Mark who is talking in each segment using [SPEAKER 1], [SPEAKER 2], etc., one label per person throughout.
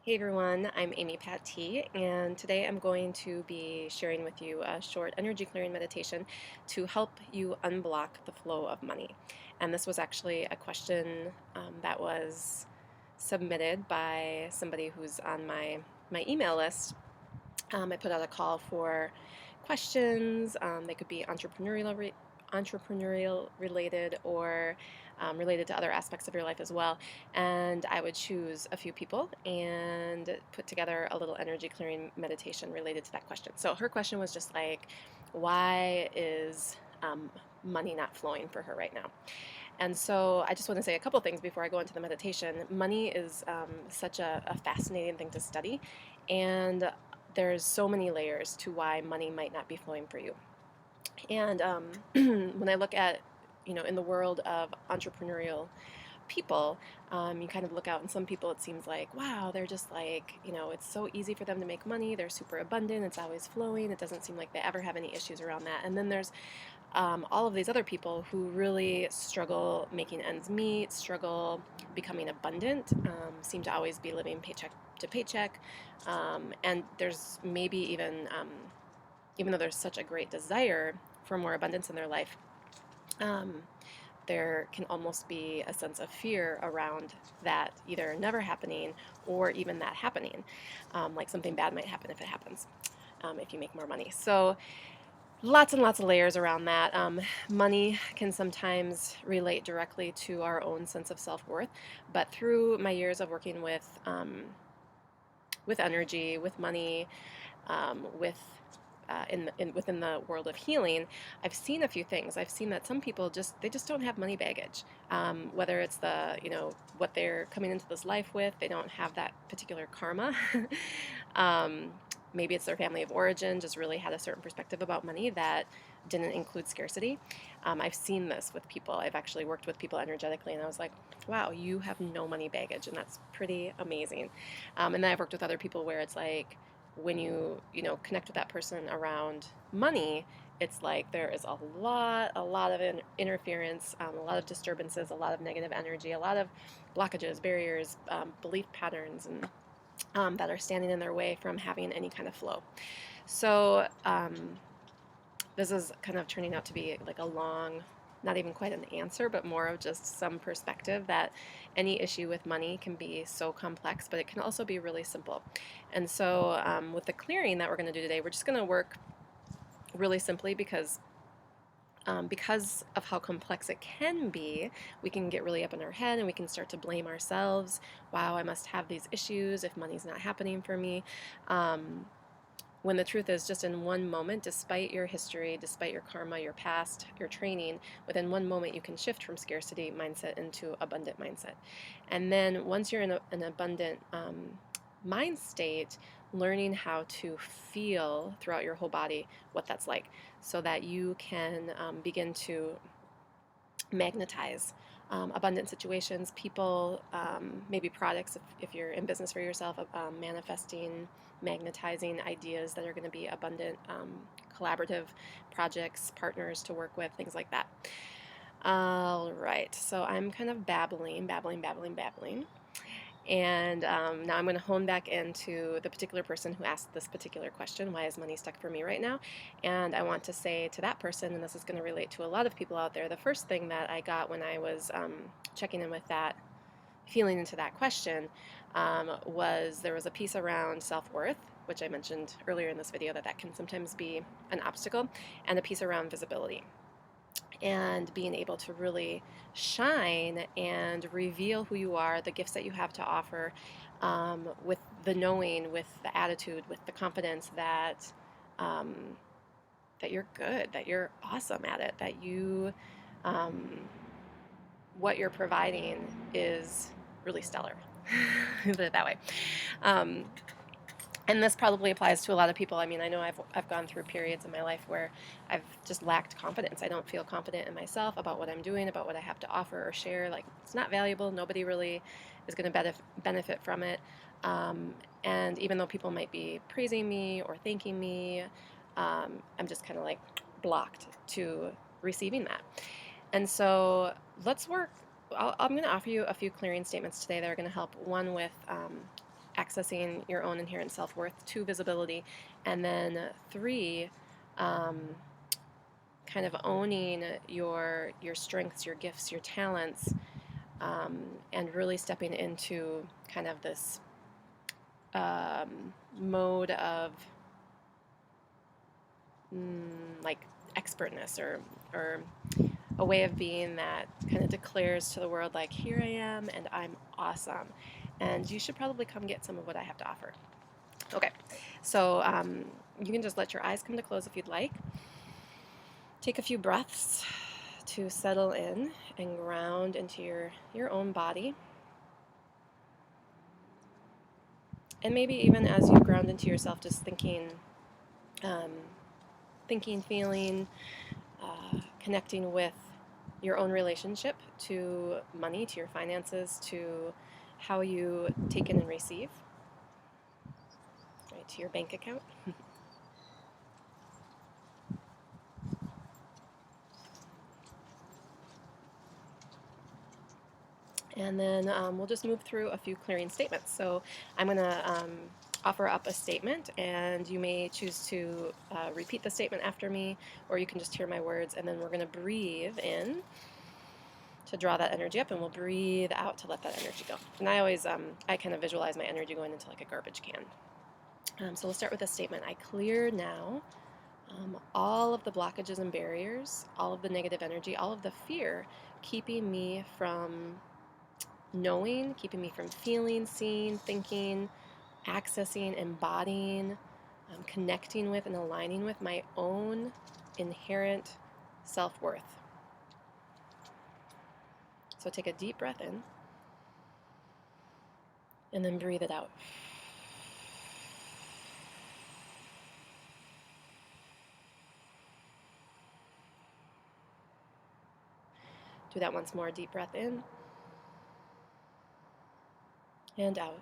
[SPEAKER 1] Hey everyone, I'm Amy Patee, and today I'm going to be sharing with you a short energy clearing meditation to help you unblock the flow of money. And this was actually a question that was submitted by somebody who's on my email list. I put out a call for questions. They could be entrepreneurial related or related to other aspects of your life as well. And I would choose a few people and put together a little energy clearing meditation related to that question. So her question was just like, why is money not flowing for her right now? And so I just want to say a couple things before I go into the meditation. Money is such a fascinating thing to study, and there's so many layers to why money might not be flowing for you. And when I look at, in the world of entrepreneurial people, you kind of look out, and some people it seems like, wow, they're just like, it's so easy for them to make money. They're super abundant. It's always flowing. It doesn't seem like they ever have any issues around that. And then there's all of these other people who really struggle making ends meet, struggle becoming abundant, seem to always be living paycheck to paycheck. And there's maybe even though there's such a great desire for more abundance in their life, um, there can almost be a sense of fear around that either never happening or even that happening. Like something bad might happen if it happens, if you make more money. So lots and lots of layers around that. Money can sometimes relate directly to our own sense of self-worth, but through my years of working with energy, with money, with within the world of healing, I've seen a few things. I've seen that some people just don't have money baggage. Whether it's what they're coming into this life with, they don't have that particular karma. um, Maybe it's their family of origin just really had a certain perspective about money that didn't include scarcity. I've seen this with people. I've actually worked with people energetically, and I was like, wow, you have no money baggage, and that's pretty amazing. And then I've worked with other people where it's like, when connect with that person around money, it's like there is a lot of interference, a lot of disturbances, a lot of negative energy, a lot of blockages, barriers, belief patterns, and that are standing in their way from having any kind of flow. So this is kind of turning out to be like a long, not even quite an answer, but more of just some perspective that any issue with money can be so complex, but it can also be really simple. And so with the clearing that we're going to do today, we're just going to work really simply because of how complex it can be, we can get really up in our head and we can start to blame ourselves. Wow, I must have these issues if money's not happening for me. When the truth is, just in one moment, despite your history, despite your karma, your past, your training, within one moment you can shift from scarcity mindset into abundant mindset. And then once you're in an abundant mind state, learning how to feel throughout your whole body what that's like, so that you can begin to magnetize abundant situations, people, maybe products if you're in business for yourself, manifesting, magnetizing ideas that are going to be abundant, collaborative projects, partners to work with, things like that. All right, so I'm kind of babbling. And now I'm going to hone back into the particular person who asked this particular question, why is money stuck for me right now? And I want to say to that person, and this is going to relate to a lot of people out there, the first thing that I got when I was checking in with that, feeling into that question, was there was a piece around self-worth, which I mentioned earlier in this video that can sometimes be an obstacle, and a piece around visibility and being able to really shine and reveal who you are, the gifts that you have to offer, with the knowing, with the attitude, with the confidence that um, that you're good, that you're awesome at it, that you um, what you're providing is really stellar. Put it that way. Um, and this probably applies to a lot of people. I mean, I know I've gone through periods in my life where I've just lacked confidence. I don't feel confident in myself about what I'm doing, about what I have to offer or share. Like, it's not valuable. Nobody really is going to benefit from it. And even though people might be praising me or thanking me, I'm just kind of like blocked to receiving that. And so let's work. I'm going to offer you a few clearing statements today that are going to help, one, with accessing your own inherent self-worth. 2, visibility. And then 3, kind of owning your strengths, your gifts, your talents, and really stepping into kind of this mode of like expertness, or a way of being that kind of declares to the world, like, here I am and I'm awesome, and you should probably come get some of what I have to offer. Okay, so you can just let your eyes come to close if you'd like. Take a few breaths to settle in and ground into your own body. And maybe even as you ground into yourself, just thinking, feeling, connecting with your own relationship to money, to your finances, to how you take in and receive, right, to your bank account. And then we'll just move through a few clearing statements. So I'm going to offer up a statement, and you may choose to repeat the statement after me, or you can just hear my words, and then we're going to breathe in to draw that energy up, and we'll breathe out to let that energy go. And I always, I kind of visualize my energy going into like a garbage can. So we'll start with a statement. I clear now all of the blockages and barriers, all of the negative energy, all of the fear keeping me from knowing, keeping me from feeling, seeing, thinking, accessing, embodying, connecting with, and aligning with my own inherent self-worth. So take a deep breath in and then breathe it out. Do that once more. Deep breath in and out.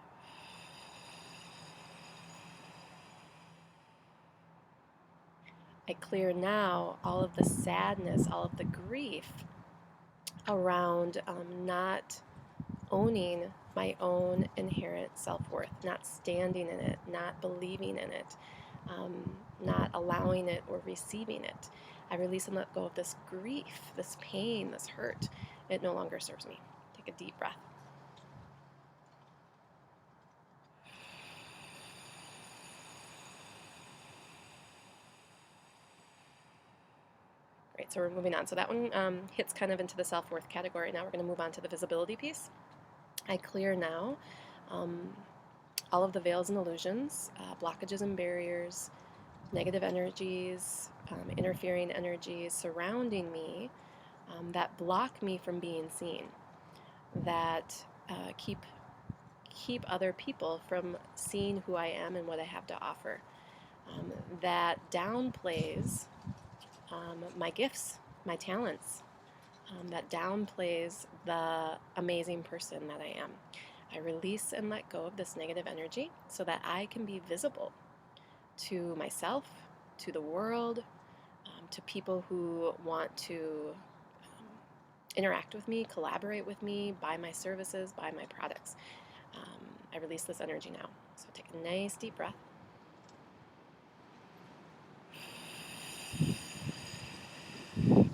[SPEAKER 1] I clear now all of the sadness, all of the grief around not owning my own inherent self-worth, not standing in it, not believing in it, not allowing it or receiving it. I release and let go of this grief, this pain, this hurt. It no longer serves me. Take a deep breath. Great, so we're moving on. So that one hits kind of into the self-worth category. Now we're going to move on to the visibility piece. I clear now all of the veils and illusions, blockages and barriers, negative energies, interfering energies surrounding me that block me from being seen, that keep other people from seeing who I am and what I have to offer, that downplays my gifts, my talents, that downplays the amazing person that I am. I release and let go of this negative energy so that I can be visible to myself, to the world, to people who want to interact with me, collaborate with me, buy my services, buy my products. I release this energy now. So take a nice deep breath.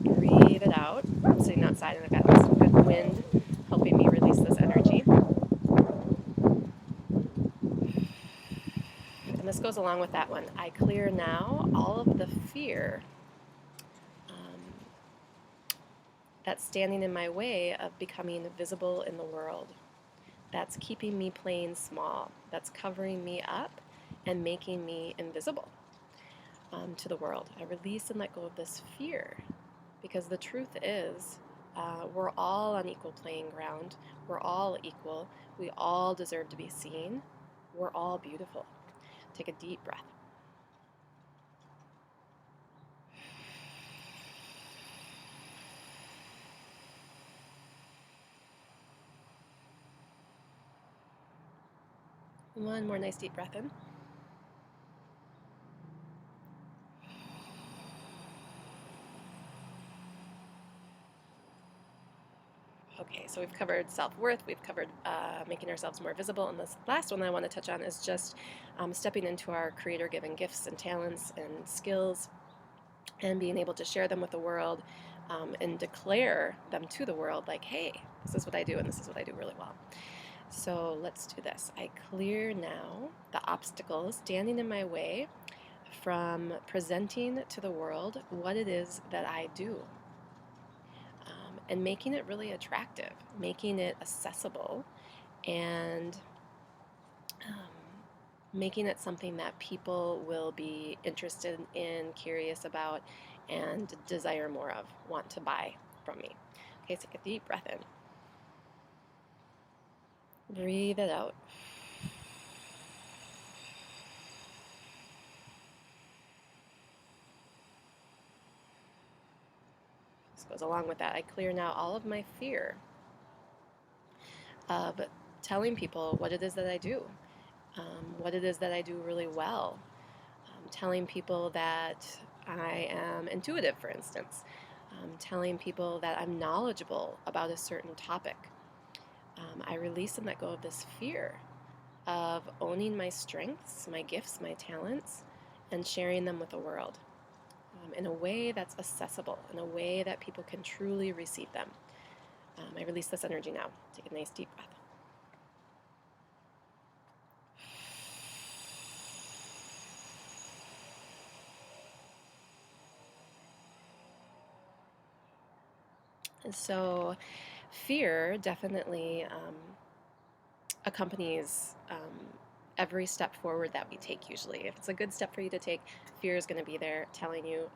[SPEAKER 1] Breathe it out. I'm sitting outside and I've got some good wind helping me release this energy. And this goes along with that one. I clear now all of the fear that's standing in my way of becoming visible in the world. That's keeping me playing small. That's covering me up and making me invisible to the world. I release and let go of this fear, because the truth is we're all on equal playing ground. We're all equal. We all deserve to be seen. We're all beautiful. Take a deep breath. One more nice deep breath in. Okay, so we've covered self-worth, we've covered making ourselves more visible, and this last one I want to touch on is just stepping into our creator-given gifts and talents and skills and being able to share them with the world and declare them to the world like, hey, this is what I do and this is what I do really well. So let's do this. I clear now the obstacles standing in my way from presenting to the world what it is that I do, and making it really attractive, making it accessible, and um, making it something that people will be interested in, curious about, and desire more of, want to buy from me. Okay, so take a deep breath in. Breathe it out. This goes along with that. I clear now all of my fear of telling people what it is that I do, what it is that I do really well, telling people that I am intuitive, for instance, telling people that I'm knowledgeable about a certain topic. I release and let go of this fear of owning my strengths, my gifts, my talents, and sharing them with the world in a way that's accessible, in a way that people can truly receive them. I release this energy now. Take a nice deep breath. And so fear definitely accompanies every step forward that we take usually. If it's a good step for you to take, fear is going to be there telling you,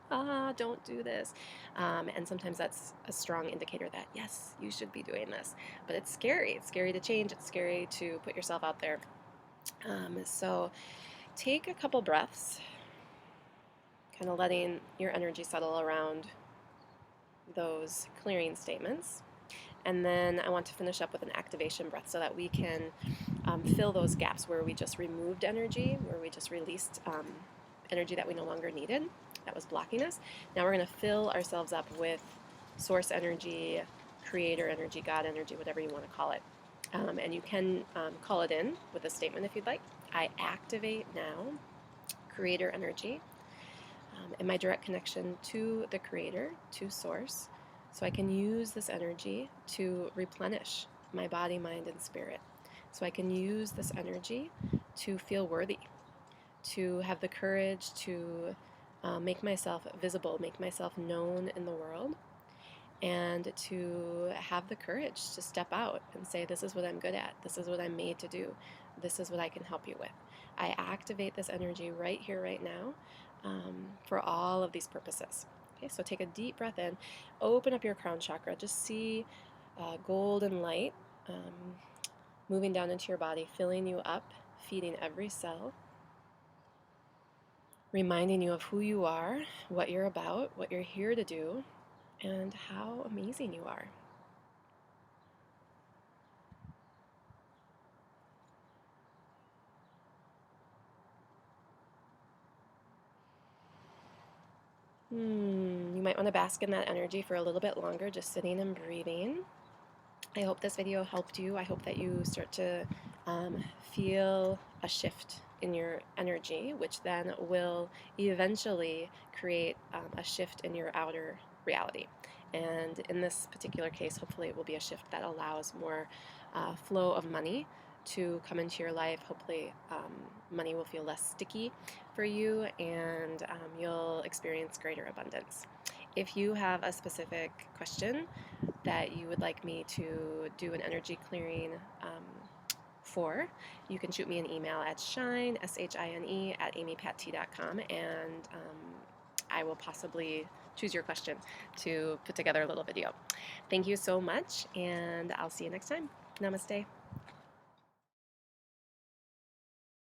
[SPEAKER 1] don't do this. And sometimes that's a strong indicator that, yes, you should be doing this. But it's scary. It's scary to change. It's scary to put yourself out there. So take a couple breaths, kind of letting your energy settle around those clearing statements. And then I want to finish up with an activation breath so that we can fill those gaps where we just removed energy, where we just released energy that we no longer needed, that was blocking us. Now we're going to fill ourselves up with source energy, creator energy, God energy, whatever you want to call it. And you can call it in with a statement if you'd like. I activate now creator energy in my direct connection to the creator, to source, so I can use this energy to replenish my body, mind, and spirit. So I can use this energy to feel worthy, to have the courage to make myself visible, make myself known in the world, and to have the courage to step out and say, this is what I'm good at, this is what I'm made to do, this is what I can help you with. I activate this energy right here, right now, for all of these purposes. Okay, so take a deep breath in, open up your crown chakra, just see golden light moving down into your body, filling you up, feeding every cell, reminding you of who you are, what you're about, what you're here to do, and how amazing you are. You might want to bask in that energy for a little bit longer, just sitting and breathing. I hope this video helped you. I hope that you start to feel a shift in your energy, which then will eventually create a shift in your outer reality. And in this particular case, hopefully it will be a shift that allows more flow of money to come into your life. Hopefully money will feel less sticky for you, and you'll experience greater abundance. If you have a specific question that you would like me to do an energy clearing for, you can shoot me an email at shine, shine, at amypatee.com, and I will possibly choose your question to put together a little video. Thank you so much, and I'll see you next time. Namaste.